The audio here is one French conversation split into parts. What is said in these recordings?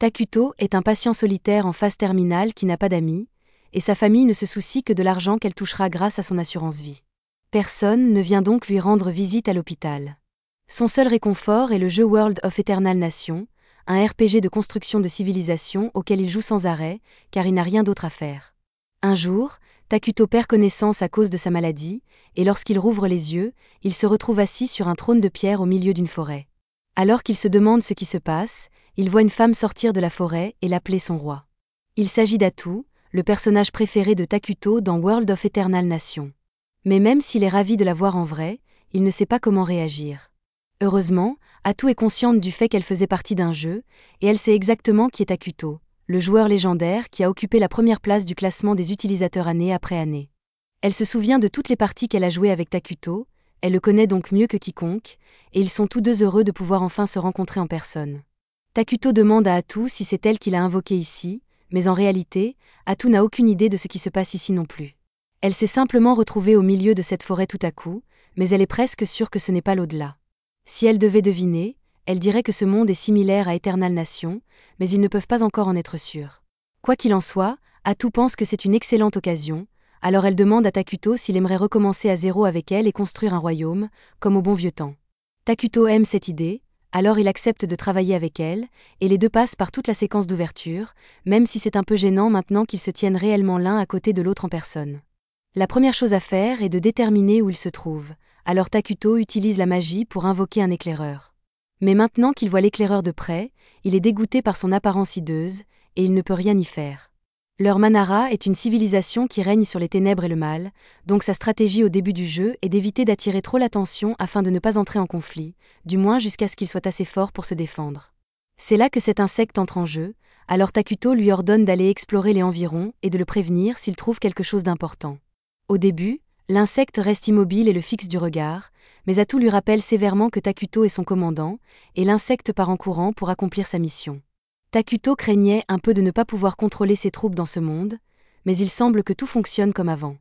Takuto est un patient solitaire en phase terminale qui n'a pas d'amis, et sa famille ne se soucie que de l'argent qu'elle touchera grâce à son assurance vie. Personne ne vient donc lui rendre visite à l'hôpital. Son seul réconfort est le jeu World of Eternal Nation, un RPG de construction de civilisation auquel il joue sans arrêt, car il n'a rien d'autre à faire. Un jour, Takuto perd connaissance à cause de sa maladie, et lorsqu'il rouvre les yeux, il se retrouve assis sur un trône de pierre au milieu d'une forêt. Alors qu'il se demande ce qui se passe, il voit une femme sortir de la forêt et l'appeler son roi. Il s'agit d'Atu, le personnage préféré de Takuto dans World of Eternal Nation. Mais même s'il est ravi de la voir en vrai, il ne sait pas comment réagir. Heureusement, Atu est consciente du fait qu'elle faisait partie d'un jeu, et elle sait exactement qui est Takuto, le joueur légendaire qui a occupé la première place du classement des utilisateurs année après année. Elle se souvient de toutes les parties qu'elle a jouées avec Takuto, elle le connaît donc mieux que quiconque, et ils sont tous deux heureux de pouvoir enfin se rencontrer en personne. Takuto demande à Atu si c'est elle qui l'a invoqué ici, mais en réalité, Atu n'a aucune idée de ce qui se passe ici non plus. Elle s'est simplement retrouvée au milieu de cette forêt tout à coup, mais elle est presque sûre que ce n'est pas l'au-delà. Si elle devait deviner, elle dirait que ce monde est similaire à Eternal Nation, mais ils ne peuvent pas encore en être sûrs. Quoi qu'il en soit, Atu pense que c'est une excellente occasion, alors elle demande à Takuto s'il aimerait recommencer à zéro avec elle et construire un royaume, comme au bon vieux temps. Takuto aime cette idée, alors il accepte de travailler avec elle, et les deux passent par toute la séquence d'ouverture, même si c'est un peu gênant maintenant qu'ils se tiennent réellement l'un à côté de l'autre en personne. La première chose à faire est de déterminer où ils se trouvent, alors Takuto utilise la magie pour invoquer un éclaireur. Mais maintenant qu'il voit l'éclaireur de près, il est dégoûté par son apparence hideuse, et il ne peut rien y faire. Leur Manara est une civilisation qui règne sur les ténèbres et le mal, donc sa stratégie au début du jeu est d'éviter d'attirer trop l'attention afin de ne pas entrer en conflit, du moins jusqu'à ce qu'il soit assez fort pour se défendre. C'est là que cet insecte entre en jeu, alors Takuto lui ordonne d'aller explorer les environs et de le prévenir s'il trouve quelque chose d'important. Au début, l'insecte reste immobile et le fixe du regard, mais Atu lui rappelle sévèrement que Takuto est son commandant, et l'insecte part en courant pour accomplir sa mission. Takuto craignait un peu de ne pas pouvoir contrôler ses troupes dans ce monde, mais il semble que tout fonctionne comme avant.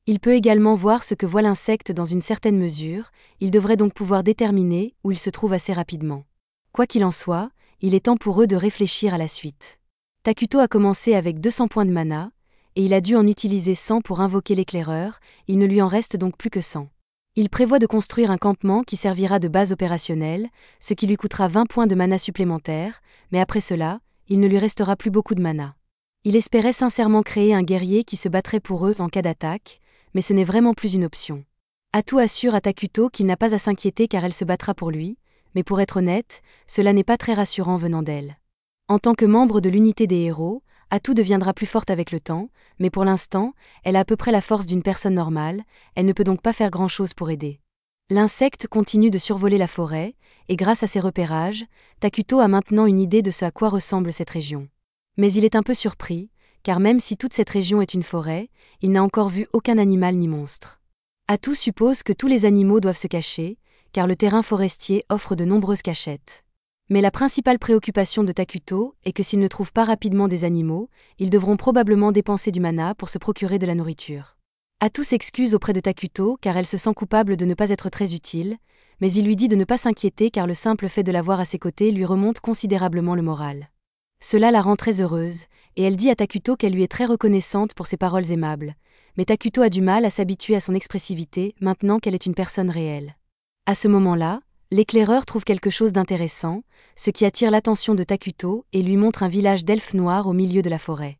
Il peut également voir ce que voit l'insecte dans une certaine mesure, il devrait donc pouvoir déterminer où il se trouve assez rapidement. Quoi qu'il en soit, il est temps pour eux de réfléchir à la suite. Takuto a commencé avec 200 points de mana, et il a dû en utiliser 100 pour invoquer l'éclaireur, il ne lui en reste donc plus que 100. Il prévoit de construire un campement qui servira de base opérationnelle, ce qui lui coûtera 20 points de mana supplémentaires, mais après cela, il ne lui restera plus beaucoup de mana. Il espérait sincèrement créer un guerrier qui se battrait pour eux en cas d'attaque, mais ce n'est vraiment plus une option. Atu assure à Takuto qu'il n'a pas à s'inquiéter car elle se battra pour lui, mais pour être honnête, cela n'est pas très rassurant venant d'elle. En tant que membre de l'unité des héros, Atu deviendra plus forte avec le temps, mais pour l'instant, elle a à peu près la force d'une personne normale, elle ne peut donc pas faire grand-chose pour aider. L'insecte continue de survoler la forêt, et grâce à ses repérages, Takuto a maintenant une idée de ce à quoi ressemble cette région. Mais il est un peu surpris, car même si toute cette région est une forêt, il n'a encore vu aucun animal ni monstre. Atu suppose que tous les animaux doivent se cacher, car le terrain forestier offre de nombreuses cachettes. Mais la principale préoccupation de Takuto est que s'ils ne trouvent pas rapidement des animaux, ils devront probablement dépenser du mana pour se procurer de la nourriture. Atu s'excuse auprès de Takuto car elle se sent coupable de ne pas être très utile, mais il lui dit de ne pas s'inquiéter car le simple fait de l'avoir à ses côtés lui remonte considérablement le moral. Cela la rend très heureuse, et elle dit à Takuto qu'elle lui est très reconnaissante pour ses paroles aimables, mais Takuto a du mal à s'habituer à son expressivité maintenant qu'elle est une personne réelle. À ce moment-là, l'éclaireur trouve quelque chose d'intéressant, ce qui attire l'attention de Takuto et lui montre un village d'elfes noirs au milieu de la forêt.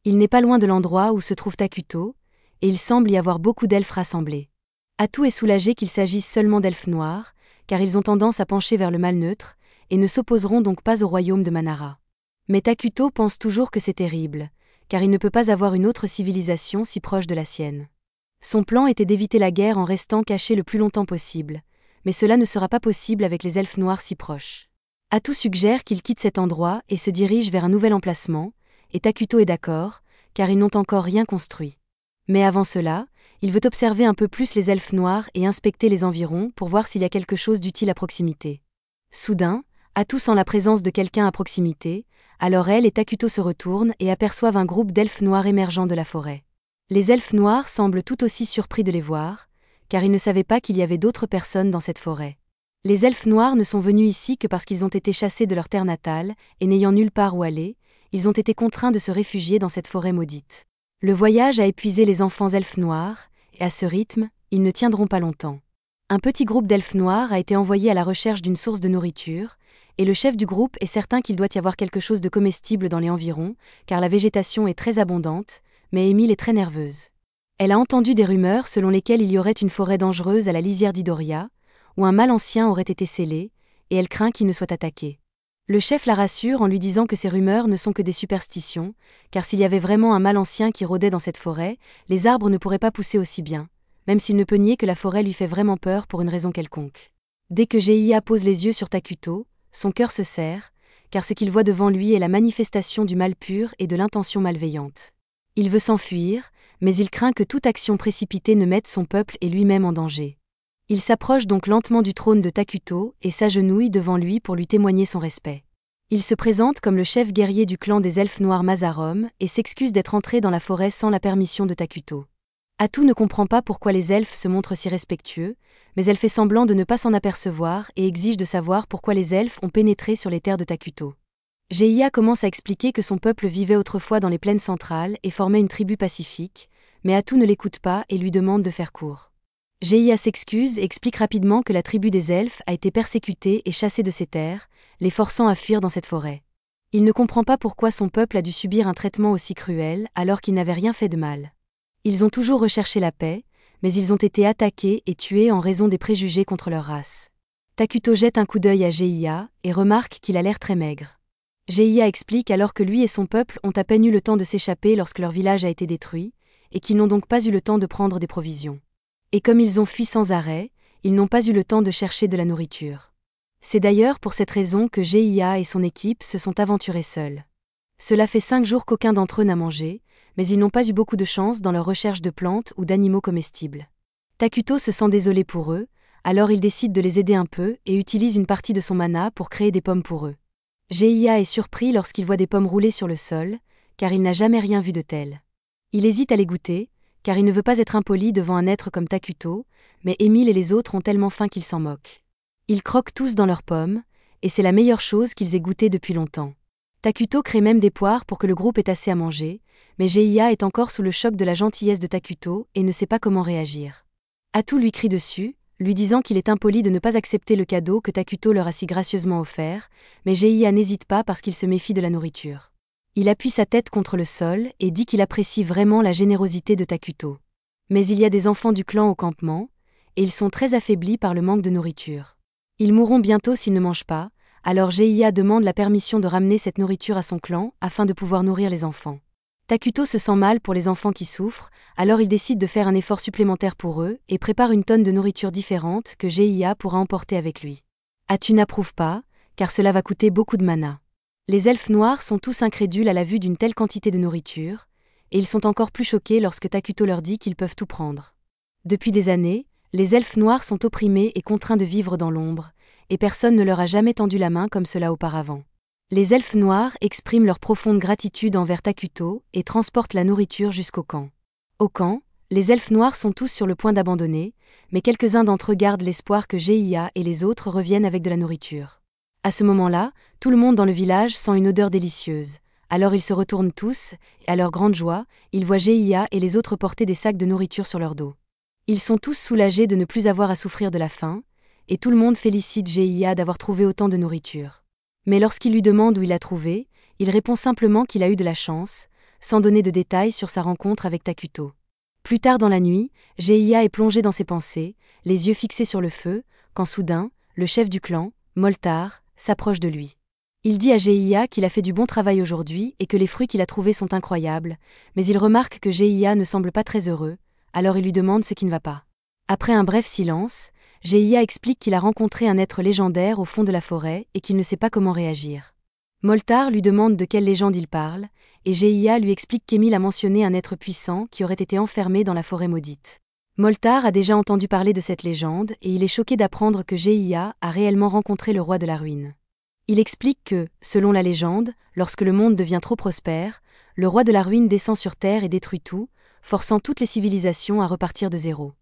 Il n'est pas loin de l'endroit où se trouve Takuto, et il semble y avoir beaucoup d'elfes rassemblés. Atu est soulagé qu'il s'agisse seulement d'elfes noirs, car ils ont tendance à pencher vers le mal neutre, et ne s'opposeront donc pas au royaume de Manara. Mais Takuto pense toujours que c'est terrible, car il ne peut pas avoir une autre civilisation si proche de la sienne. Son plan était d'éviter la guerre en restant caché le plus longtemps possible, mais cela ne sera pas possible avec les elfes noirs si proches. Atu suggère qu'il quitte cet endroit et se dirige vers un nouvel emplacement, et Takuto est d'accord, car ils n'ont encore rien construit. Mais avant cela, il veut observer un peu plus les elfes noirs et inspecter les environs pour voir s'il y a quelque chose d'utile à proximité. Soudain, Atu sent la présence de quelqu'un à proximité, alors elle et Takuto se retournent et aperçoivent un groupe d'elfes noirs émergeant de la forêt. Les elfes noirs semblent tout aussi surpris de les voir, car ils ne savaient pas qu'il y avait d'autres personnes dans cette forêt. Les elfes noirs ne sont venus ici que parce qu'ils ont été chassés de leur terre natale, et n'ayant nulle part où aller, ils ont été contraints de se réfugier dans cette forêt maudite. Le voyage a épuisé les enfants elfes noirs, et à ce rythme, ils ne tiendront pas longtemps. Un petit groupe d'elfes noirs a été envoyé à la recherche d'une source de nourriture, et le chef du groupe est certain qu'il doit y avoir quelque chose de comestible dans les environs, car la végétation est très abondante, mais Émile est très nerveuse. Elle a entendu des rumeurs selon lesquelles il y aurait une forêt dangereuse à la lisière d'Idoria, où un mal ancien aurait été scellé, et elle craint qu'il ne soit attaqué. Le chef la rassure en lui disant que ces rumeurs ne sont que des superstitions, car s'il y avait vraiment un mal ancien qui rôdait dans cette forêt, les arbres ne pourraient pas pousser aussi bien, même s'il ne peut nier que la forêt lui fait vraiment peur pour une raison quelconque. Dès que Geia pose les yeux sur Takuto, son cœur se serre, car ce qu'il voit devant lui est la manifestation du mal pur et de l'intention malveillante. Il veut s'enfuir, mais il craint que toute action précipitée ne mette son peuple et lui-même en danger. Il s'approche donc lentement du trône de Takuto et s'agenouille devant lui pour lui témoigner son respect. Il se présente comme le chef guerrier du clan des elfes noirs Mazarom et s'excuse d'être entré dans la forêt sans la permission de Takuto. Atu ne comprend pas pourquoi les elfes se montrent si respectueux, mais elle fait semblant de ne pas s'en apercevoir et exige de savoir pourquoi les elfes ont pénétré sur les terres de Takuto. Geia commence à expliquer que son peuple vivait autrefois dans les plaines centrales et formait une tribu pacifique, mais Atu ne l'écoute pas et lui demande de faire court. Geia s'excuse et explique rapidement que la tribu des elfes a été persécutée et chassée de ses terres, les forçant à fuir dans cette forêt. Il ne comprend pas pourquoi son peuple a dû subir un traitement aussi cruel alors qu'il n'avait rien fait de mal. Ils ont toujours recherché la paix, mais ils ont été attaqués et tués en raison des préjugés contre leur race. Takuto jette un coup d'œil à Geia et remarque qu'il a l'air très maigre. Geia explique alors que lui et son peuple ont à peine eu le temps de s'échapper lorsque leur village a été détruit, et qu'ils n'ont donc pas eu le temps de prendre des provisions. Et comme ils ont fui sans arrêt, ils n'ont pas eu le temps de chercher de la nourriture. C'est d'ailleurs pour cette raison que Geia et son équipe se sont aventurés seuls. Cela fait 5 jours qu'aucun d'entre eux n'a mangé, mais ils n'ont pas eu beaucoup de chance dans leur recherche de plantes ou d'animaux comestibles. Takuto se sent désolé pour eux, alors il décide de les aider un peu et utilise une partie de son mana pour créer des pommes pour eux. Geia est surpris lorsqu'il voit des pommes rouler sur le sol, car il n'a jamais rien vu de tel. Il hésite à les goûter, car il ne veut pas être impoli devant un être comme Takuto, mais Émile et les autres ont tellement faim qu'ils s'en moquent. Ils croquent tous dans leurs pommes, et c'est la meilleure chose qu'ils aient goûtée depuis longtemps. Takuto crée même des poires pour que le groupe ait assez à manger, mais Geia est encore sous le choc de la gentillesse de Takuto et ne sait pas comment réagir. Atu lui crie dessus, lui disant qu'il est impoli de ne pas accepter le cadeau que Takuto leur a si gracieusement offert, mais Geia n'hésite pas parce qu'il se méfie de la nourriture. Il appuie sa tête contre le sol et dit qu'il apprécie vraiment la générosité de Takuto. Mais il y a des enfants du clan au campement, et ils sont très affaiblis par le manque de nourriture. Ils mourront bientôt s'ils ne mangent pas, alors Geia demande la permission de ramener cette nourriture à son clan afin de pouvoir nourrir les enfants. Takuto se sent mal pour les enfants qui souffrent, alors il décide de faire un effort supplémentaire pour eux et prépare une tonne de nourriture différente que Geia pourra emporter avec lui. Atu n'approuve pas, car cela va coûter beaucoup de mana. Les elfes noirs sont tous incrédules à la vue d'une telle quantité de nourriture, et ils sont encore plus choqués lorsque Takuto leur dit qu'ils peuvent tout prendre. Depuis des années, les elfes noirs sont opprimés et contraints de vivre dans l'ombre, et personne ne leur a jamais tendu la main comme cela auparavant. Les elfes noirs expriment leur profonde gratitude envers Takuto et transportent la nourriture jusqu'au camp. Au camp, les elfes noirs sont tous sur le point d'abandonner, mais quelques-uns d'entre eux gardent l'espoir que Geia et les autres reviennent avec de la nourriture. À ce moment-là, tout le monde dans le village sent une odeur délicieuse. Alors ils se retournent tous, et à leur grande joie, ils voient Geia et les autres porter des sacs de nourriture sur leur dos. Ils sont tous soulagés de ne plus avoir à souffrir de la faim, et tout le monde félicite Geia d'avoir trouvé autant de nourriture. Mais lorsqu'il lui demande où il a trouvé, il répond simplement qu'il a eu de la chance, sans donner de détails sur sa rencontre avec Takuto. Plus tard dans la nuit, Geia est plongé dans ses pensées, les yeux fixés sur le feu, quand soudain, le chef du clan, Moltar, s'approche de lui. Il dit à Geia qu'il a fait du bon travail aujourd'hui et que les fruits qu'il a trouvés sont incroyables, mais il remarque que Geia ne semble pas très heureux, alors il lui demande ce qui ne va pas. Après un bref silence, Geia explique qu'il a rencontré un être légendaire au fond de la forêt et qu'il ne sait pas comment réagir. Moltar lui demande de quelle légende il parle, et Geia lui explique qu'Émile a mentionné un être puissant qui aurait été enfermé dans la forêt maudite. Moltar a déjà entendu parler de cette légende et il est choqué d'apprendre que Geia a réellement rencontré le roi de la ruine. Il explique que, selon la légende, lorsque le monde devient trop prospère, le roi de la ruine descend sur terre et détruit tout, forçant toutes les civilisations à repartir de zéro.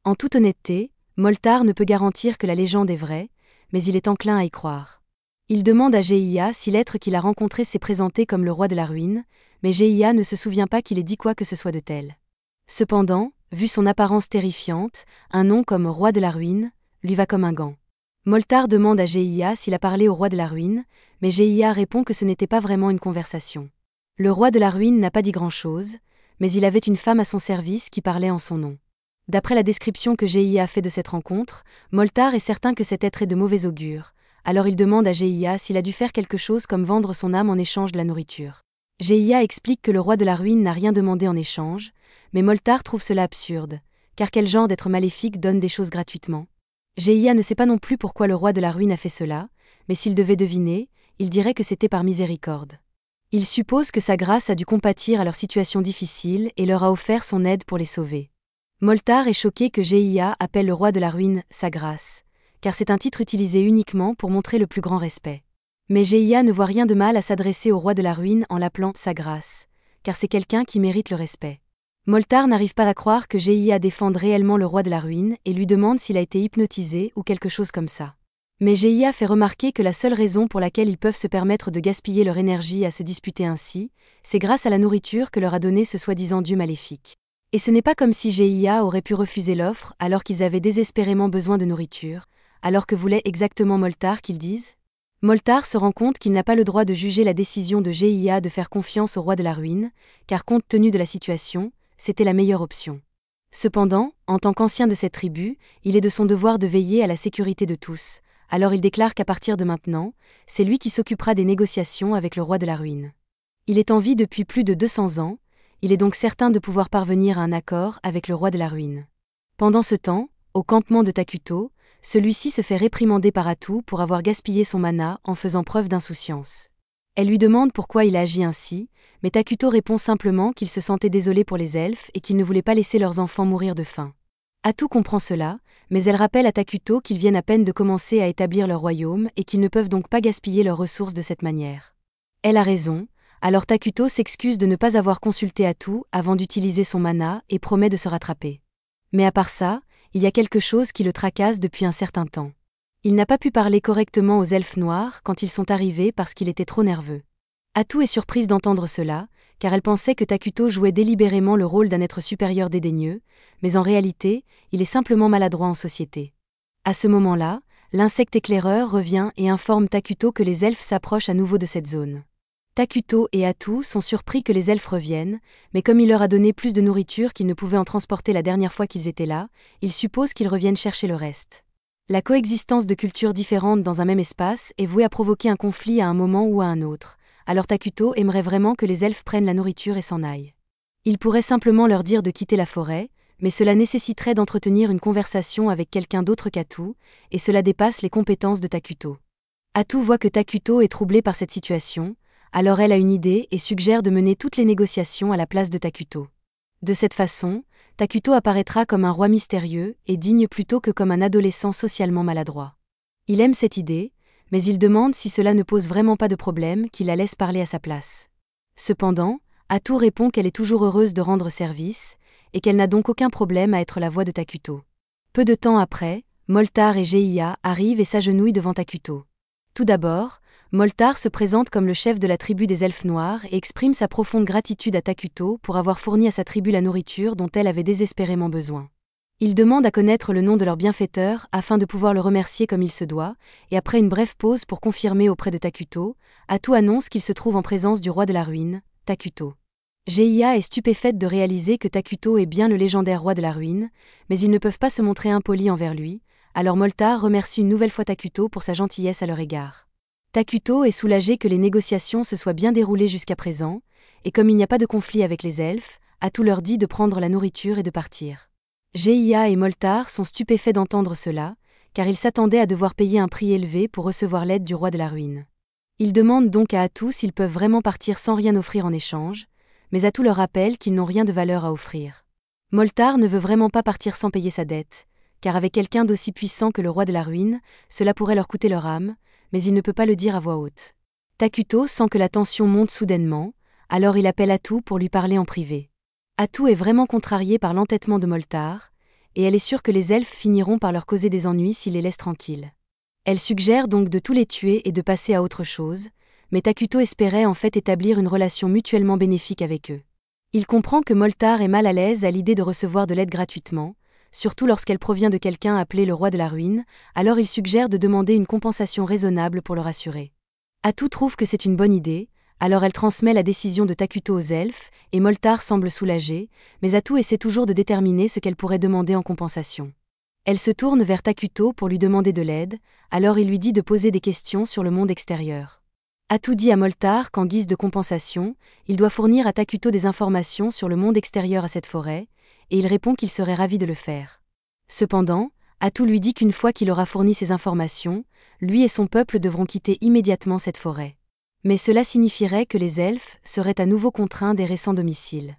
En toute honnêteté, Moltar ne peut garantir que la légende est vraie, mais il est enclin à y croire. Il demande à Geia si l'être qu'il a rencontré s'est présenté comme le roi de la ruine, mais Geia ne se souvient pas qu'il ait dit quoi que ce soit de tel. Cependant, vu son apparence terrifiante, un nom comme roi de la ruine lui va comme un gant. Moltar demande à Geia s'il a parlé au roi de la ruine, mais Geia répond que ce n'était pas vraiment une conversation. Le roi de la ruine n'a pas dit grand-chose, mais il avait une femme à son service qui parlait en son nom. D'après la description que Geia a fait de cette rencontre, Moltar est certain que cet être est de mauvais augure, alors il demande à Geia s'il a dû faire quelque chose comme vendre son âme en échange de la nourriture. Geia explique que le roi de la ruine n'a rien demandé en échange, mais Moltar trouve cela absurde, car quel genre d'être maléfique donne des choses gratuitement? Geia ne sait pas non plus pourquoi le roi de la ruine a fait cela, mais s'il devait deviner, il dirait que c'était par miséricorde. Il suppose que sa grâce a dû compatir à leur situation difficile et leur a offert son aide pour les sauver. Moltar est choqué que Geia appelle le roi de la ruine sa grâce, car c'est un titre utilisé uniquement pour montrer le plus grand respect. Mais Geia ne voit rien de mal à s'adresser au roi de la ruine en l'appelant sa grâce, car c'est quelqu'un qui mérite le respect. Moltar n'arrive pas à croire que Geia défende réellement le roi de la ruine et lui demande s'il a été hypnotisé ou quelque chose comme ça. Mais Geia fait remarquer que la seule raison pour laquelle ils peuvent se permettre de gaspiller leur énergie à se disputer ainsi, c'est grâce à la nourriture que leur a donnée ce soi-disant dieu maléfique. Et ce n'est pas comme si Geia aurait pu refuser l'offre alors qu'ils avaient désespérément besoin de nourriture, alors que voulait exactement Moltar qu'ils disent. Moltar se rend compte qu'il n'a pas le droit de juger la décision de Geia de faire confiance au roi de la ruine, car compte tenu de la situation, c'était la meilleure option. Cependant, en tant qu'ancien de cette tribu, il est de son devoir de veiller à la sécurité de tous, alors il déclare qu'à partir de maintenant, c'est lui qui s'occupera des négociations avec le roi de la ruine. Il est en vie depuis plus de 200 ans, il est donc certain de pouvoir parvenir à un accord avec le roi de la ruine. Pendant ce temps, au campement de Takuto, celui-ci se fait réprimander par Atu pour avoir gaspillé son mana en faisant preuve d'insouciance. Elle lui demande pourquoi il a agi ainsi, mais Takuto répond simplement qu'il se sentait désolé pour les elfes et qu'il ne voulait pas laisser leurs enfants mourir de faim. Atu comprend cela, mais elle rappelle à Takuto qu'ils viennent à peine de commencer à établir leur royaume et qu'ils ne peuvent donc pas gaspiller leurs ressources de cette manière. Elle a raison, alors Takuto s'excuse de ne pas avoir consulté Atu avant d'utiliser son mana et promet de se rattraper. Mais à part ça, il y a quelque chose qui le tracasse depuis un certain temps. Il n'a pas pu parler correctement aux elfes noirs quand ils sont arrivés parce qu'il était trop nerveux. Atu est surprise d'entendre cela, car elle pensait que Takuto jouait délibérément le rôle d'un être supérieur dédaigneux, mais en réalité, il est simplement maladroit en société. À ce moment-là, l'insecte éclaireur revient et informe Takuto que les elfes s'approchent à nouveau de cette zone. Takuto et Atu sont surpris que les elfes reviennent, mais comme il leur a donné plus de nourriture qu'ils ne pouvaient en transporter la dernière fois qu'ils étaient là, ils supposent qu'ils reviennent chercher le reste. La coexistence de cultures différentes dans un même espace est vouée à provoquer un conflit à un moment ou à un autre, alors Takuto aimerait vraiment que les elfes prennent la nourriture et s'en aillent. Il pourrait simplement leur dire de quitter la forêt, mais cela nécessiterait d'entretenir une conversation avec quelqu'un d'autre qu'Atu, et cela dépasse les compétences de Takuto. Atu voit que Takuto est troublé par cette situation, alors elle a une idée et suggère de mener toutes les négociations à la place de Takuto. De cette façon, Takuto apparaîtra comme un roi mystérieux et digne plutôt que comme un adolescent socialement maladroit. Il aime cette idée, mais il demande si cela ne pose vraiment pas de problème qu'il la laisse parler à sa place. Cependant, Atu répond qu'elle est toujours heureuse de rendre service, et qu'elle n'a donc aucun problème à être la voix de Takuto. Peu de temps après, Moltar et Geia arrivent et s'agenouillent devant Takuto. Tout d'abord, Moltar se présente comme le chef de la tribu des elfes noirs et exprime sa profonde gratitude à Takuto pour avoir fourni à sa tribu la nourriture dont elle avait désespérément besoin. Il demande à connaître le nom de leur bienfaiteur afin de pouvoir le remercier comme il se doit, et après une brève pause pour confirmer auprès de Takuto, Atu annonce qu'il se trouve en présence du roi de la ruine, Takuto. Geia est stupéfaite de réaliser que Takuto est bien le légendaire roi de la ruine, mais ils ne peuvent pas se montrer impolis envers lui, alors Moltar remercie une nouvelle fois Takuto pour sa gentillesse à leur égard. Takuto est soulagé que les négociations se soient bien déroulées jusqu'à présent, et comme il n'y a pas de conflit avec les elfes, Atu leur dit de prendre la nourriture et de partir. Geia et Moltar sont stupéfaits d'entendre cela, car ils s'attendaient à devoir payer un prix élevé pour recevoir l'aide du roi de la ruine. Ils demandent donc à Atu s'ils peuvent vraiment partir sans rien offrir en échange, mais Atu leur rappelle qu'ils n'ont rien de valeur à offrir. Moltar ne veut vraiment pas partir sans payer sa dette, car avec quelqu'un d'aussi puissant que le roi de la ruine, cela pourrait leur coûter leur âme, mais il ne peut pas le dire à voix haute. Takuto sent que la tension monte soudainement, alors il appelle Atu pour lui parler en privé. Atu est vraiment contrariée par l'entêtement de Moltar, et elle est sûre que les elfes finiront par leur causer des ennuis s'ils les laissent tranquilles. Elle suggère donc de tous les tuer et de passer à autre chose, mais Takuto espérait en fait établir une relation mutuellement bénéfique avec eux. Il comprend que Moltar est mal à l'aise à l'idée de recevoir de l'aide gratuitement, surtout lorsqu'elle provient de quelqu'un appelé le roi de la ruine, alors il suggère de demander une compensation raisonnable pour le rassurer. Atu trouve que c'est une bonne idée, alors elle transmet la décision de Takuto aux elfes, et Moltar semble soulagée, mais Atu essaie toujours de déterminer ce qu'elle pourrait demander en compensation. Elle se tourne vers Takuto pour lui demander de l'aide, alors il lui dit de poser des questions sur le monde extérieur. Atu dit à Moltar qu'en guise de compensation, il doit fournir à Takuto des informations sur le monde extérieur à cette forêt, et il répond qu'il serait ravi de le faire. Cependant, Atu lui dit qu'une fois qu'il aura fourni ces informations, lui et son peuple devront quitter immédiatement cette forêt. Mais cela signifierait que les elfes seraient à nouveau contraints d'errer sans domicile.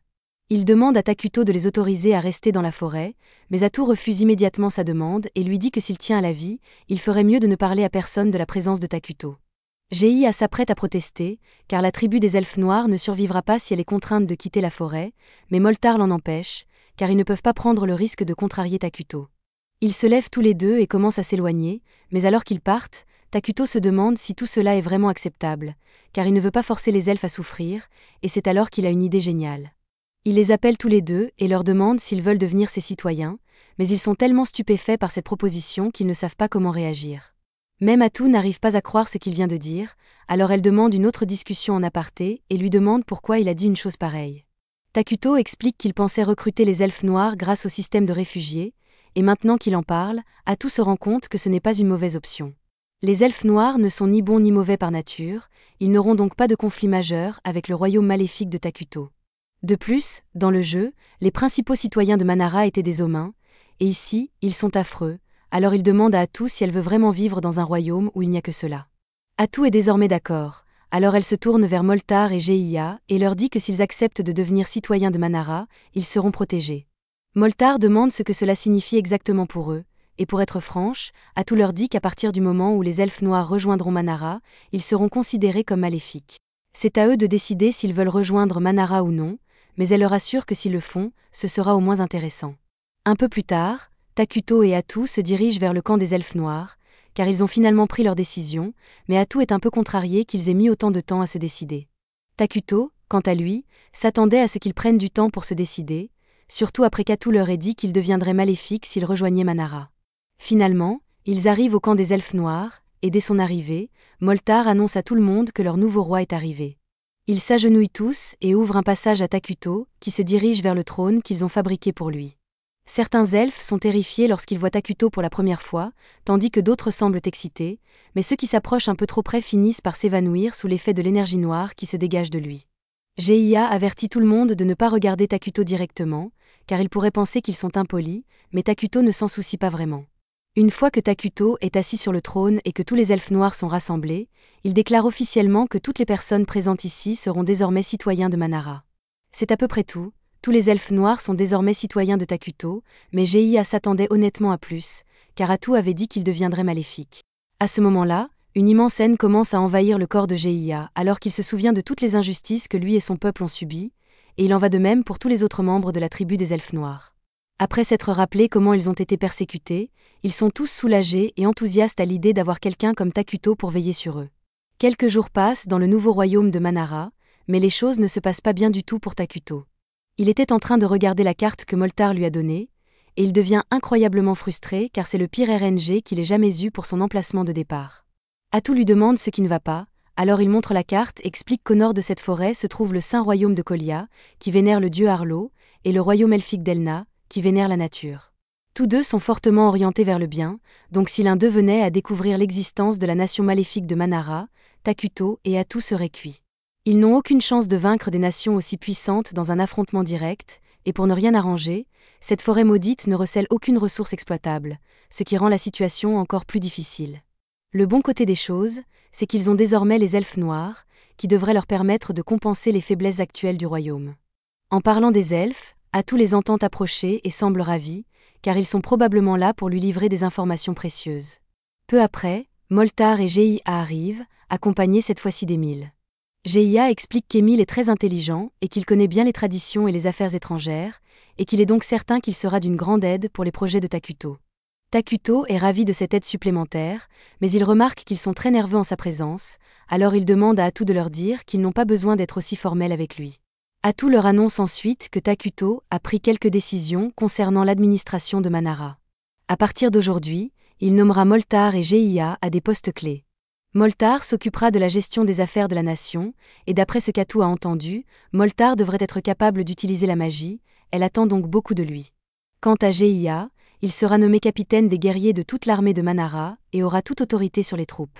Il demande à Takuto de les autoriser à rester dans la forêt, mais Atu refuse immédiatement sa demande et lui dit que s'il tient à la vie, il ferait mieux de ne parler à personne de la présence de Takuto. Gei s'apprête à protester, car la tribu des elfes noirs ne survivra pas si elle est contrainte de quitter la forêt, mais Moltar l'en empêche, car ils ne peuvent pas prendre le risque de contrarier Takuto. Ils se lèvent tous les deux et commencent à s'éloigner, mais alors qu'ils partent, Takuto se demande si tout cela est vraiment acceptable, car il ne veut pas forcer les elfes à souffrir, et c'est alors qu'il a une idée géniale. Il les appelle tous les deux et leur demande s'ils veulent devenir ses citoyens, mais ils sont tellement stupéfaits par cette proposition qu'ils ne savent pas comment réagir. Même Atu n'arrive pas à croire ce qu'il vient de dire, alors elle demande une autre discussion en aparté et lui demande pourquoi il a dit une chose pareille. Takuto explique qu'il pensait recruter les elfes noirs grâce au système de réfugiés, et maintenant qu'il en parle, Atu se rend compte que ce n'est pas une mauvaise option. Les elfes noirs ne sont ni bons ni mauvais par nature, ils n'auront donc pas de conflit majeur avec le royaume maléfique de Takuto. De plus, dans le jeu, les principaux citoyens de Manara étaient des humains, et ici, ils sont affreux, alors il demande à Atu si elle veut vraiment vivre dans un royaume où il n'y a que cela. Atu est désormais d'accord, alors elle se tourne vers Moltar et Geiya et leur dit que s'ils acceptent de devenir citoyens de Manara, ils seront protégés. Moltar demande ce que cela signifie exactement pour eux, et pour être franche, Atu leur dit qu'à partir du moment où les elfes noirs rejoindront Manara, ils seront considérés comme maléfiques. C'est à eux de décider s'ils veulent rejoindre Manara ou non, mais elle leur assure que s'ils le font, ce sera au moins intéressant. Un peu plus tard, Takuto et Atu se dirigent vers le camp des elfes noirs, car ils ont finalement pris leur décision, mais Atu est un peu contrarié qu'ils aient mis autant de temps à se décider. Takuto, quant à lui, s'attendait à ce qu'ils prennent du temps pour se décider, surtout après qu'Atu leur ait dit qu'ils deviendraient maléfiques s'ils rejoignaient Manara. Finalement, ils arrivent au camp des elfes noirs, et dès son arrivée, Moltar annonce à tout le monde que leur nouveau roi est arrivé. Ils s'agenouillent tous et ouvrent un passage à Takuto, qui se dirige vers le trône qu'ils ont fabriqué pour lui. Certains elfes sont terrifiés lorsqu'ils voient Takuto pour la première fois, tandis que d'autres semblent excités, mais ceux qui s'approchent un peu trop près finissent par s'évanouir sous l'effet de l'énergie noire qui se dégage de lui. Geiya avertit tout le monde de ne pas regarder Takuto directement, car ils pourraient penser qu'ils sont impolis, mais Takuto ne s'en soucie pas vraiment. Une fois que Takuto est assis sur le trône et que tous les elfes noirs sont rassemblés, il déclare officiellement que toutes les personnes présentes ici seront désormais citoyens de Manara. C'est à peu près tout. Tous les elfes noirs sont désormais citoyens de Takuto, mais Geiya s'attendait honnêtement à plus, car Atu avait dit qu'il deviendrait maléfique. À ce moment-là, une immense haine commence à envahir le corps de Geiya, alors qu'il se souvient de toutes les injustices que lui et son peuple ont subies, et il en va de même pour tous les autres membres de la tribu des elfes noirs. Après s'être rappelé comment ils ont été persécutés, ils sont tous soulagés et enthousiastes à l'idée d'avoir quelqu'un comme Takuto pour veiller sur eux. Quelques jours passent dans le nouveau royaume de Manara, mais les choses ne se passent pas bien du tout pour Takuto. Il était en train de regarder la carte que Moltar lui a donnée, et il devient incroyablement frustré car c'est le pire RNG qu'il ait jamais eu pour son emplacement de départ. Atu lui demande ce qui ne va pas, alors il montre la carte et explique qu'au nord de cette forêt se trouve le saint royaume de Kolia, qui vénère le dieu Arlo, et le royaume elfique d'Elna, qui vénère la nature. Tous deux sont fortement orientés vers le bien, donc si l'un d'eux venait à découvrir l'existence de la nation maléfique de Manara, Takuto et Atu seraient cuits. Ils n'ont aucune chance de vaincre des nations aussi puissantes dans un affrontement direct, et pour ne rien arranger, cette forêt maudite ne recèle aucune ressource exploitable, ce qui rend la situation encore plus difficile. Le bon côté des choses, c'est qu'ils ont désormais les elfes noirs, qui devraient leur permettre de compenser les faiblesses actuelles du royaume. En parlant des elfes, Atu les entend approcher et semble ravi, car ils sont probablement là pour lui livrer des informations précieuses. Peu après, Moltar et Geiya arrivent, accompagnés cette fois-ci d'Emile. Geiya explique qu'Emile est très intelligent et qu'il connaît bien les traditions et les affaires étrangères, et qu'il est donc certain qu'il sera d'une grande aide pour les projets de Takuto. Takuto est ravi de cette aide supplémentaire, mais il remarque qu'ils sont très nerveux en sa présence, alors il demande à Atu de leur dire qu'ils n'ont pas besoin d'être aussi formels avec lui. Atu leur annonce ensuite que Takuto a pris quelques décisions concernant l'administration de Manara. À partir d'aujourd'hui, il nommera Moltar et Geiya à des postes clés. Moltar s'occupera de la gestion des affaires de la nation, et d'après ce qu'Atu a entendu, Moltar devrait être capable d'utiliser la magie, elle attend donc beaucoup de lui. Quant à Geiya, il sera nommé capitaine des guerriers de toute l'armée de Manara et aura toute autorité sur les troupes.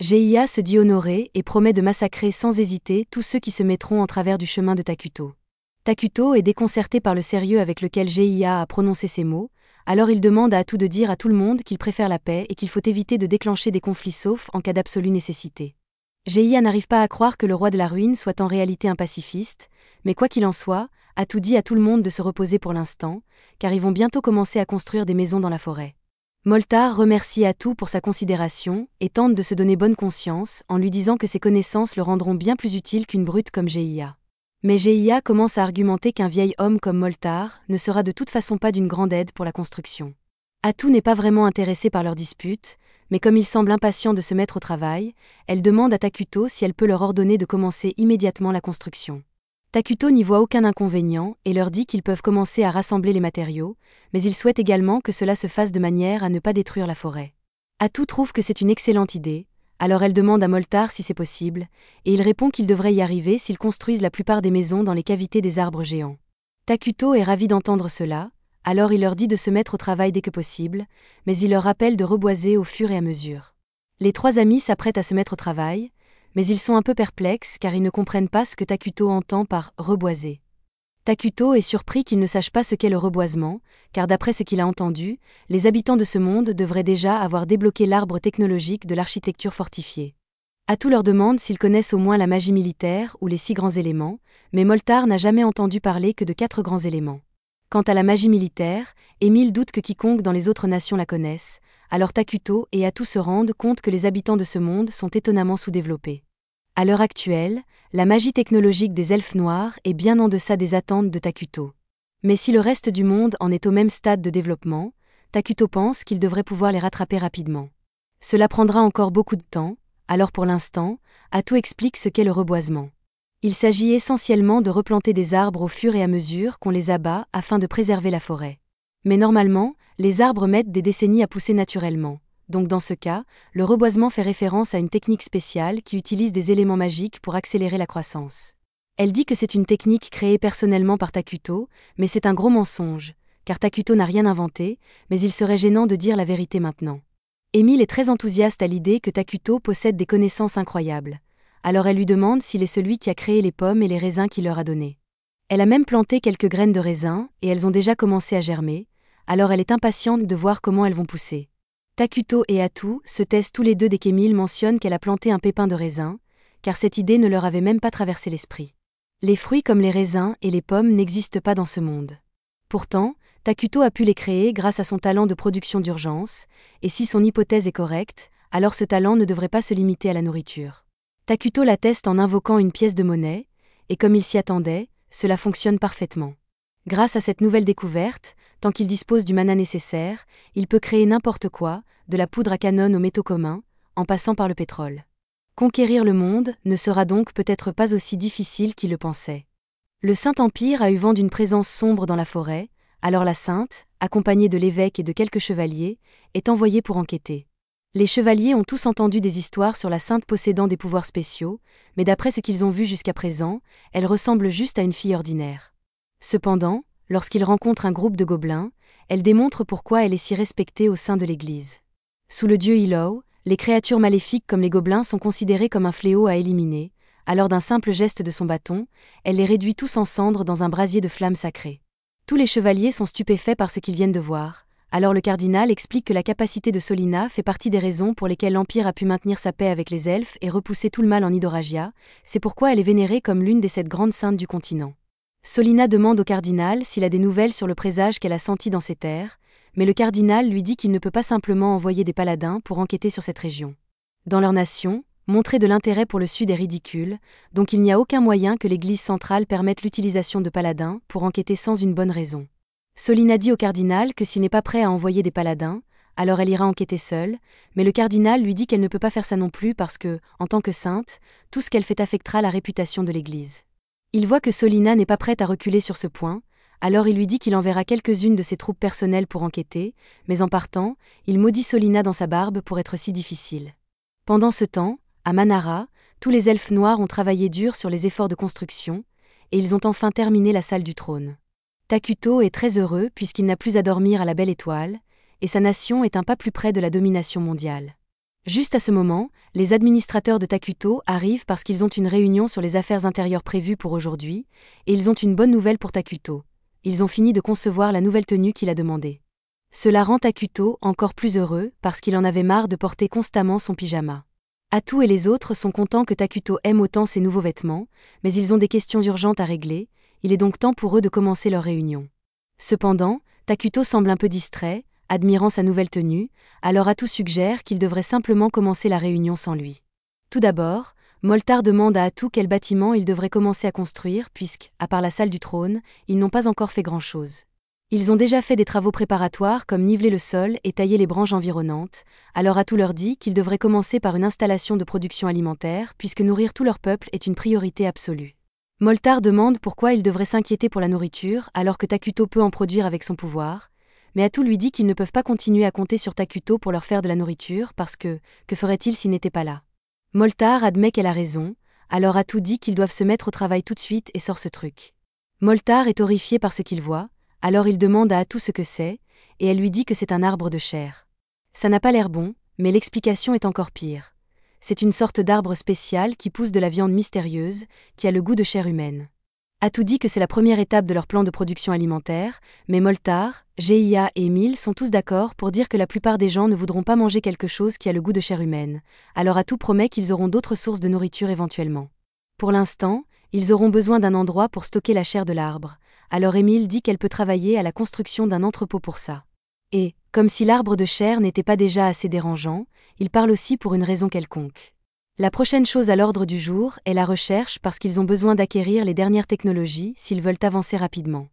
Geiya se dit honoré et promet de massacrer sans hésiter tous ceux qui se mettront en travers du chemin de Takuto. Takuto est déconcerté par le sérieux avec lequel Geiya a prononcé ces mots, alors il demande à Atu de dire à tout le monde qu'il préfère la paix et qu'il faut éviter de déclencher des conflits sauf en cas d'absolue nécessité. Geiya n'arrive pas à croire que le roi de la ruine soit en réalité un pacifiste, mais quoi qu'il en soit, Atu dit à tout le monde de se reposer pour l'instant, car ils vont bientôt commencer à construire des maisons dans la forêt. Moltar remercie Atu pour sa considération et tente de se donner bonne conscience en lui disant que ses connaissances le rendront bien plus utile qu'une brute comme Geiya. Mais Geiya commence à argumenter qu'un vieil homme comme Moltar ne sera de toute façon pas d'une grande aide pour la construction. Atu n'est pas vraiment intéressée par leur dispute, mais comme il semble impatient de se mettre au travail, elle demande à Takuto si elle peut leur ordonner de commencer immédiatement la construction. Takuto n'y voit aucun inconvénient et leur dit qu'ils peuvent commencer à rassembler les matériaux, mais il souhaite également que cela se fasse de manière à ne pas détruire la forêt. Atu trouve que c'est une excellente idée, alors elle demande à Moltar si c'est possible, et il répond qu'il devrait y arriver s'ils construisent la plupart des maisons dans les cavités des arbres géants. Takuto est ravi d'entendre cela, alors il leur dit de se mettre au travail dès que possible, mais il leur rappelle de reboiser au fur et à mesure. Les trois amis s'apprêtent à se mettre au travail, mais ils sont un peu perplexes car ils ne comprennent pas ce que Takuto entend par « reboiser ». Takuto est surpris qu'il ne sache pas ce qu'est le reboisement, car d'après ce qu'il a entendu, les habitants de ce monde devraient déjà avoir débloqué l'arbre technologique de l'architecture fortifiée. Atu leur demande s'ils connaissent au moins la magie militaire ou les 6 grands éléments, mais Moltar n'a jamais entendu parler que de 4 grands éléments. Quant à la magie militaire, Émile doute que quiconque dans les autres nations la connaisse, alors Takuto et Atu se rendent compte que les habitants de ce monde sont étonnamment sous-développés. À l'heure actuelle, la magie technologique des elfes noirs est bien en deçà des attentes de Takuto. Mais si le reste du monde en est au même stade de développement, Takuto pense qu'il devrait pouvoir les rattraper rapidement. Cela prendra encore beaucoup de temps, alors pour l'instant, Atu explique ce qu'est le reboisement. Il s'agit essentiellement de replanter des arbres au fur et à mesure qu'on les abat afin de préserver la forêt. Mais normalement, les arbres mettent des décennies à pousser naturellement. Donc dans ce cas, le reboisement fait référence à une technique spéciale qui utilise des éléments magiques pour accélérer la croissance. Elle dit que c'est une technique créée personnellement par Takuto, mais c'est un gros mensonge, car Takuto n'a rien inventé, mais il serait gênant de dire la vérité maintenant. Émile est très enthousiaste à l'idée que Takuto possède des connaissances incroyables. Alors elle lui demande s'il est celui qui a créé les pommes et les raisins qu'il leur a donnés. Elle a même planté quelques graines de raisin et elles ont déjà commencé à germer, alors elle est impatiente de voir comment elles vont pousser. Takuto et Atu se taisent tous les deux dès qu'Émile mentionne qu'elle a planté un pépin de raisin, car cette idée ne leur avait même pas traversé l'esprit. Les fruits comme les raisins et les pommes n'existent pas dans ce monde. Pourtant, Takuto a pu les créer grâce à son talent de production d'urgence, et si son hypothèse est correcte, alors ce talent ne devrait pas se limiter à la nourriture. Takuto l'atteste en invoquant une pièce de monnaie, et comme il s'y attendait, cela fonctionne parfaitement. Grâce à cette nouvelle découverte, tant qu'il dispose du mana nécessaire, il peut créer n'importe quoi, de la poudre à canon aux métaux communs, en passant par le pétrole. Conquérir le monde ne sera donc peut-être pas aussi difficile qu'il le pensait. Le Saint-Empire a eu vent d'une présence sombre dans la forêt, alors la Sainte, accompagnée de l'évêque et de quelques chevaliers, est envoyée pour enquêter. Les chevaliers ont tous entendu des histoires sur la Sainte possédant des pouvoirs spéciaux, mais d'après ce qu'ils ont vu jusqu'à présent, elle ressemble juste à une fille ordinaire. Cependant, lorsqu'ils rencontrent un groupe de gobelins, elle démontre pourquoi elle est si respectée au sein de l'Église. Sous le dieu Ilow, les créatures maléfiques comme les gobelins sont considérées comme un fléau à éliminer, alors d'un simple geste de son bâton, elle les réduit tous en cendres dans un brasier de flammes sacrées. Tous les chevaliers sont stupéfaits par ce qu'ils viennent de voir, alors le cardinal explique que la capacité de Solina fait partie des raisons pour lesquelles l'Empire a pu maintenir sa paix avec les elfes et repousser tout le mal en Idoragia, c'est pourquoi elle est vénérée comme l'une des 7 grandes saintes du continent. Solina demande au cardinal s'il a des nouvelles sur le présage qu'elle a senti dans ces terres, mais le cardinal lui dit qu'il ne peut pas simplement envoyer des paladins pour enquêter sur cette région. Dans leur nation, montrer de l'intérêt pour le Sud est ridicule, donc il n'y a aucun moyen que l'Église centrale permette l'utilisation de paladins pour enquêter sans une bonne raison. Solina dit au cardinal que s'il n'est pas prêt à envoyer des paladins, alors elle ira enquêter seule, mais le cardinal lui dit qu'elle ne peut pas faire ça non plus parce que, en tant que sainte, tout ce qu'elle fait affectera la réputation de l'Église. Il voit que Solina n'est pas prête à reculer sur ce point, alors il lui dit qu'il enverra quelques-unes de ses troupes personnelles pour enquêter, mais en partant, il maudit Solina dans sa barbe pour être si difficile. Pendant ce temps, à Manara, tous les elfes noirs ont travaillé dur sur les efforts de construction, et ils ont enfin terminé la salle du trône. Takuto est très heureux puisqu'il n'a plus à dormir à la belle étoile, et sa nation est un pas plus près de la domination mondiale. Juste à ce moment, les administrateurs de Takuto arrivent parce qu'ils ont une réunion sur les affaires intérieures prévues pour aujourd'hui, et ils ont une bonne nouvelle pour Takuto. Ils ont fini de concevoir la nouvelle tenue qu'il a demandée. Cela rend Takuto encore plus heureux parce qu'il en avait marre de porter constamment son pyjama. Atu et les autres sont contents que Takuto aime autant ses nouveaux vêtements, mais ils ont des questions urgentes à régler, il est donc temps pour eux de commencer leur réunion. Cependant, Takuto semble un peu distrait, admirant sa nouvelle tenue, alors Atu suggère qu'il devrait simplement commencer la réunion sans lui. Tout d'abord, Moltar demande à Atu quel bâtiment il devrait commencer à construire puisque, à part la salle du trône, ils n'ont pas encore fait grand-chose. Ils ont déjà fait des travaux préparatoires comme niveler le sol et tailler les branches environnantes, alors Atu leur dit qu'ils devraient commencer par une installation de production alimentaire puisque nourrir tout leur peuple est une priorité absolue. Moltar demande pourquoi ils devraient s'inquiéter pour la nourriture alors que Takuto peut en produire avec son pouvoir, mais Atu lui dit qu'ils ne peuvent pas continuer à compter sur Takuto pour leur faire de la nourriture parce que ferait-il s'il n'était pas là? Moltar admet qu'elle a raison, alors Atu dit qu'ils doivent se mettre au travail tout de suite et sort ce truc. Moltar est horrifié par ce qu'il voit, alors il demande à Atu ce que c'est, et elle lui dit que c'est un arbre de chair. Ça n'a pas l'air bon, mais l'explication est encore pire. C'est une sorte d'arbre spécial qui pousse de la viande mystérieuse, qui a le goût de chair humaine. Atu dit que c'est la première étape de leur plan de production alimentaire, mais Moltar, Gia et Emile sont tous d'accord pour dire que la plupart des gens ne voudront pas manger quelque chose qui a le goût de chair humaine, alors Atu promet qu'ils auront d'autres sources de nourriture éventuellement. Pour l'instant, ils auront besoin d'un endroit pour stocker la chair de l'arbre, alors Emile dit qu'elle peut travailler à la construction d'un entrepôt pour ça. Et, comme si l'arbre de chair n'était pas déjà assez dérangeant, il parle aussi pour une raison quelconque. La prochaine chose à l'ordre du jour est la recherche parce qu'ils ont besoin d'acquérir les dernières technologies s'ils veulent avancer rapidement.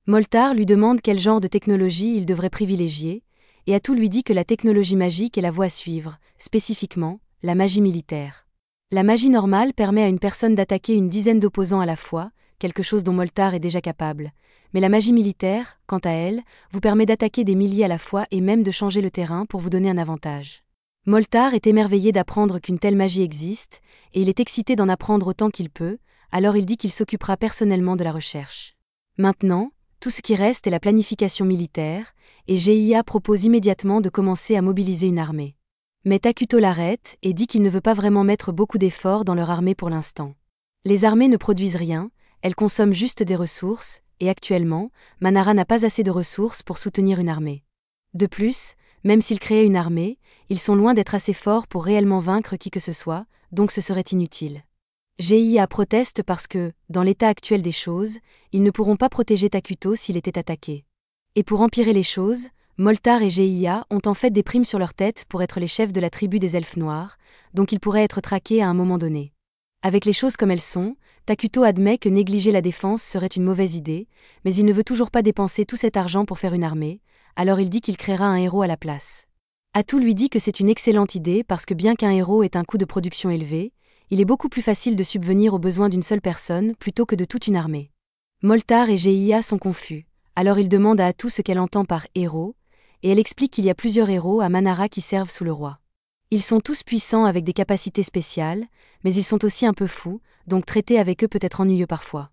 Moltar lui demande quel genre de technologie il devrait privilégier, et Atu lui dit que la technologie magique est la voie à suivre, spécifiquement, la magie militaire. La magie normale permet à une personne d'attaquer une dizaine d'opposants à la fois, quelque chose dont Moltar est déjà capable, mais la magie militaire, quant à elle, vous permet d'attaquer des milliers à la fois et même de changer le terrain pour vous donner un avantage. Moltar est émerveillé d'apprendre qu'une telle magie existe, et il est excité d'en apprendre autant qu'il peut, alors il dit qu'il s'occupera personnellement de la recherche. Maintenant, tout ce qui reste est la planification militaire, et Gia propose immédiatement de commencer à mobiliser une armée. Mais Takuto l'arrête et dit qu'il ne veut pas vraiment mettre beaucoup d'efforts dans leur armée pour l'instant. Les armées ne produisent rien, elles consomment juste des ressources, et actuellement, Manara n'a pas assez de ressources pour soutenir une armée. De plus, même s'ils créaient une armée, ils sont loin d'être assez forts pour réellement vaincre qui que ce soit, donc ce serait inutile. Gia proteste parce que, dans l'état actuel des choses, ils ne pourront pas protéger Takuto s'il était attaqué. Et pour empirer les choses, Moltar et Gia ont en fait des primes sur leur tête pour être les chefs de la tribu des elfes noirs, donc ils pourraient être traqués à un moment donné. Avec les choses comme elles sont, Takuto admet que négliger la défense serait une mauvaise idée, mais il ne veut toujours pas dépenser tout cet argent pour faire une armée, alors il dit qu'il créera un héros à la place. Atu lui dit que c'est une excellente idée parce que bien qu'un héros ait un coût de production élevé, il est beaucoup plus facile de subvenir aux besoins d'une seule personne plutôt que de toute une armée. Moltar et Gia sont confus, alors il demande à Atu ce qu'elle entend par héros, et elle explique qu'il y a plusieurs héros à Manara qui servent sous le roi. Ils sont tous puissants avec des capacités spéciales, mais ils sont aussi un peu fous, donc traiter avec eux peut être ennuyeux parfois.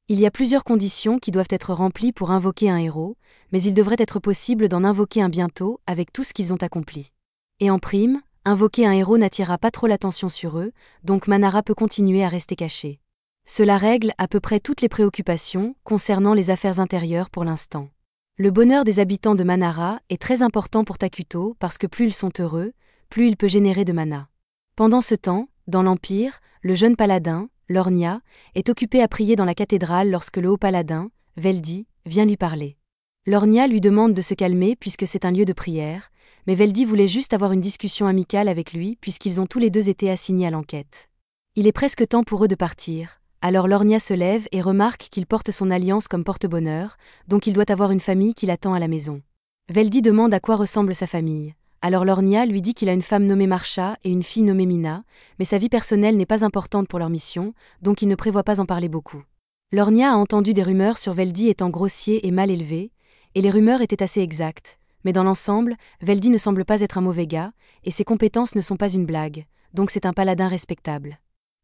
Il y a plusieurs conditions qui doivent être remplies pour invoquer un héros, mais il devrait être possible d'en invoquer un bientôt avec tout ce qu'ils ont accompli. Et en prime, invoquer un héros n'attirera pas trop l'attention sur eux, donc Manara peut continuer à rester caché. Cela règle à peu près toutes les préoccupations concernant les affaires intérieures pour l'instant. Le bonheur des habitants de Manara est très important pour Takuto parce que plus ils sont heureux, plus il peut générer de mana. Pendant ce temps, dans l'Empire, le jeune paladin, Lornia, est occupé à prier dans la cathédrale lorsque le haut paladin, Veldi, vient lui parler. Lornia lui demande de se calmer puisque c'est un lieu de prière, mais Veldi voulait juste avoir une discussion amicale avec lui puisqu'ils ont tous les deux été assignés à l'enquête. Il est presque temps pour eux de partir, alors Lornia se lève et remarque qu'il porte son alliance comme porte-bonheur, donc il doit avoir une famille qui l'attend à la maison. Veldi demande à quoi ressemble sa famille, Alors Lornia lui dit qu'il a une femme nommée Marsha et une fille nommée Mina, mais sa vie personnelle n'est pas importante pour leur mission, donc il ne prévoit pas en parler beaucoup. Lornia a entendu des rumeurs sur Veldy étant grossier et mal élevé, et les rumeurs étaient assez exactes, mais dans l'ensemble, Veldy ne semble pas être un mauvais gars, et ses compétences ne sont pas une blague, donc c'est un paladin respectable.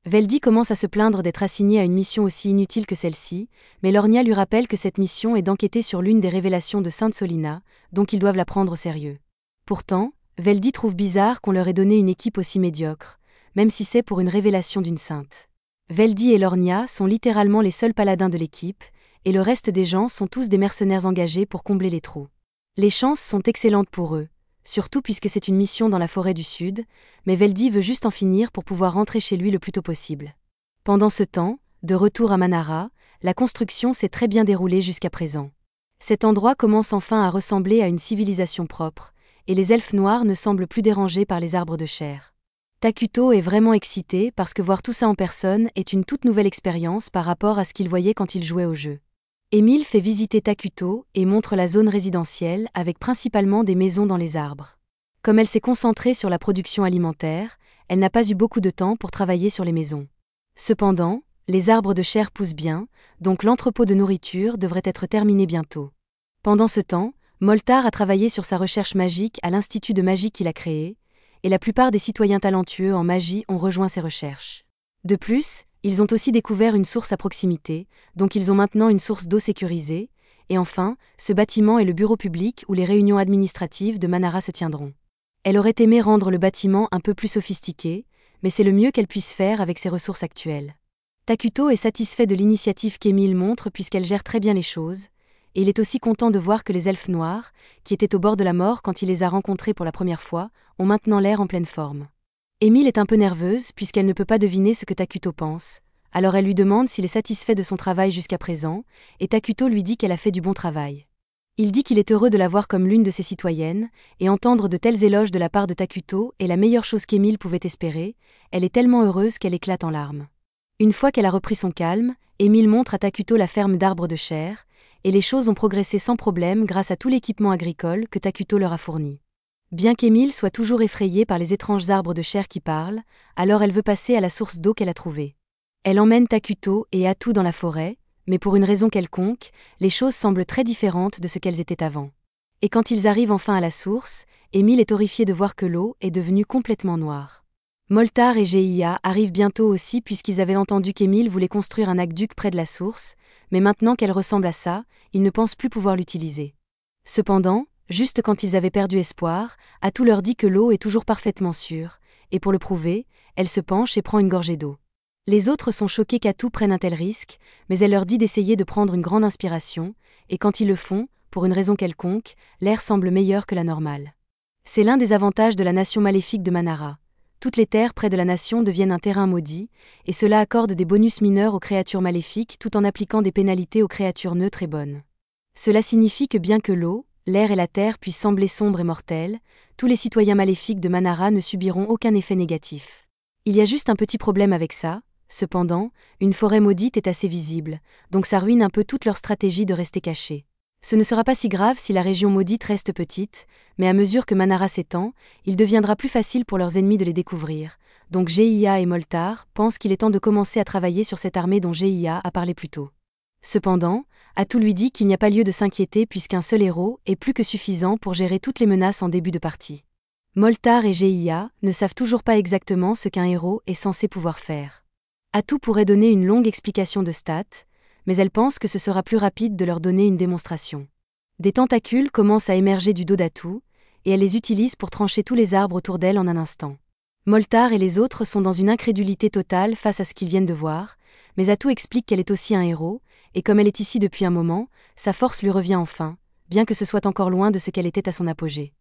Veldy commence à se plaindre d'être assigné à une mission aussi inutile que celle-ci, mais Lornia lui rappelle que cette mission est d'enquêter sur l'une des révélations de Sainte Solina, donc ils doivent la prendre au sérieux. Pourtant, Veldy trouve bizarre qu'on leur ait donné une équipe aussi médiocre, même si c'est pour une révélation d'une sainte. Veldy et Lornia sont littéralement les seuls paladins de l'équipe, et le reste des gens sont tous des mercenaires engagés pour combler les trous. Les chances sont excellentes pour eux, surtout puisque c'est une mission dans la forêt du Sud, mais Veldy veut juste en finir pour pouvoir rentrer chez lui le plus tôt possible. Pendant ce temps, de retour à Manara, la construction s'est très bien déroulée jusqu'à présent. Cet endroit commence enfin à ressembler à une civilisation propre, et les elfes noirs ne semblent plus dérangés par les arbres de chair. Takuto est vraiment excité parce que voir tout ça en personne est une toute nouvelle expérience par rapport à ce qu'il voyait quand il jouait au jeu. Émile fait visiter Takuto et montre la zone résidentielle avec principalement des maisons dans les arbres. Comme elle s'est concentrée sur la production alimentaire, elle n'a pas eu beaucoup de temps pour travailler sur les maisons. Cependant, les arbres de chair poussent bien, donc l'entrepôt de nourriture devrait être terminé bientôt. Pendant ce temps, Moltar a travaillé sur sa recherche magique à l'Institut de magie qu'il a créé, et la plupart des citoyens talentueux en magie ont rejoint ses recherches. De plus, ils ont aussi découvert une source à proximité, donc ils ont maintenant une source d'eau sécurisée, et enfin, ce bâtiment est le bureau public où les réunions administratives de Manara se tiendront. Elle aurait aimé rendre le bâtiment un peu plus sophistiqué, mais c'est le mieux qu'elle puisse faire avec ses ressources actuelles. Takuto est satisfait de l'initiative qu'Émile montre puisqu'elle gère très bien les choses, et il est aussi content de voir que les elfes noirs, qui étaient au bord de la mort quand il les a rencontrés pour la première fois, ont maintenant l'air en pleine forme. Émile est un peu nerveuse puisqu'elle ne peut pas deviner ce que Takuto pense, alors elle lui demande s'il est satisfait de son travail jusqu'à présent, et Takuto lui dit qu'elle a fait du bon travail. Il dit qu'il est heureux de la voir comme l'une de ses citoyennes, et entendre de tels éloges de la part de Takuto est la meilleure chose qu'Émile pouvait espérer, elle est tellement heureuse qu'elle éclate en larmes. Une fois qu'elle a repris son calme, Émile montre à Takuto la ferme d'arbres de chair, et les choses ont progressé sans problème grâce à tout l'équipement agricole que Takuto leur a fourni. Bien qu'Émile soit toujours effrayée par les étranges arbres de chair qui parlent, alors elle veut passer à la source d'eau qu'elle a trouvée. Elle emmène Takuto et Atu dans la forêt, mais pour une raison quelconque, les choses semblent très différentes de ce qu'elles étaient avant. Et quand ils arrivent enfin à la source, Émile est horrifié de voir que l'eau est devenue complètement noire. Moltar et Geia arrivent bientôt aussi puisqu'ils avaient entendu qu'Émile voulait construire un aqueduc près de la source, mais maintenant qu'elle ressemble à ça, ils ne pensent plus pouvoir l'utiliser. Cependant, juste quand ils avaient perdu espoir, Atu leur dit que l'eau est toujours parfaitement sûre, et pour le prouver, elle se penche et prend une gorgée d'eau. Les autres sont choqués qu'Atu prenne un tel risque, mais elle leur dit d'essayer de prendre une grande inspiration, et quand ils le font, pour une raison quelconque, l'air semble meilleur que la normale. C'est l'un des avantages de la nation maléfique de Manara. Toutes les terres près de la nation deviennent un terrain maudit, et cela accorde des bonus mineurs aux créatures maléfiques tout en appliquant des pénalités aux créatures neutres et bonnes. Cela signifie que bien que l'eau, l'air et la terre puissent sembler sombres et mortels, tous les citoyens maléfiques de Manara ne subiront aucun effet négatif. Il y a juste un petit problème avec ça, cependant, une forêt maudite est assez visible, donc ça ruine un peu toute leur stratégie de rester cachés. Ce ne sera pas si grave si la région maudite reste petite, mais à mesure que Manara s'étend, il deviendra plus facile pour leurs ennemis de les découvrir, donc Geia et Moltar pensent qu'il est temps de commencer à travailler sur cette armée dont Geia a parlé plus tôt. Cependant, Atu lui dit qu'il n'y a pas lieu de s'inquiéter puisqu'un seul héros est plus que suffisant pour gérer toutes les menaces en début de partie. Moltar et Geia ne savent toujours pas exactement ce qu'un héros est censé pouvoir faire. Atu pourrait donner une longue explication de stats, mais elle pense que ce sera plus rapide de leur donner une démonstration. Des tentacules commencent à émerger du dos d'Atu, et elle les utilise pour trancher tous les arbres autour d'elle en un instant. Moltar et les autres sont dans une incrédulité totale face à ce qu'ils viennent de voir, mais Atu explique qu'elle est aussi un héros, et comme elle est ici depuis un moment, sa force lui revient enfin, bien que ce soit encore loin de ce qu'elle était à son apogée.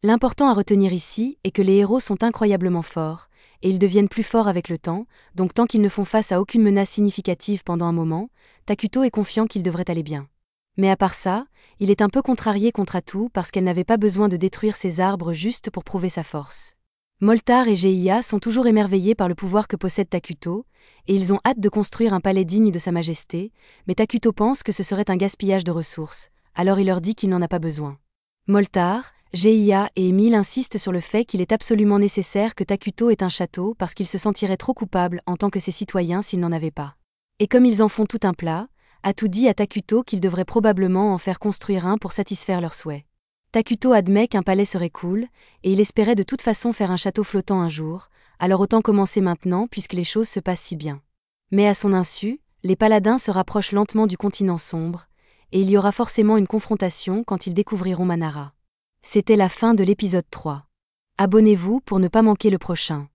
L'important à retenir ici est que les héros sont incroyablement forts, et ils deviennent plus forts avec le temps, donc tant qu'ils ne font face à aucune menace significative pendant un moment, Takuto est confiant qu'ils devraient aller bien. Mais à part ça, il est un peu contrarié contre Atu parce qu'elle n'avait pas besoin de détruire ces arbres juste pour prouver sa force. Moltar et Geia sont toujours émerveillés par le pouvoir que possède Takuto, et ils ont hâte de construire un palais digne de sa majesté, mais Takuto pense que ce serait un gaspillage de ressources, alors il leur dit qu'il n'en a pas besoin. Moltar, Gia et Émile insistent sur le fait qu'il est absolument nécessaire que Takuto ait un château parce qu'ils se sentiraient trop coupables en tant que ses citoyens s'ils n'en avaient pas. Et comme ils en font tout un plat, Atu dit à Takuto qu'il devrait probablement en faire construire un pour satisfaire leurs souhaits. Takuto admet qu'un palais serait cool, et il espérait de toute façon faire un château flottant un jour, alors autant commencer maintenant puisque les choses se passent si bien. Mais à son insu, les paladins se rapprochent lentement du continent sombre, et il y aura forcément une confrontation quand ils découvriront Manara. C'était la fin de l'épisode 3. Abonnez-vous pour ne pas manquer le prochain.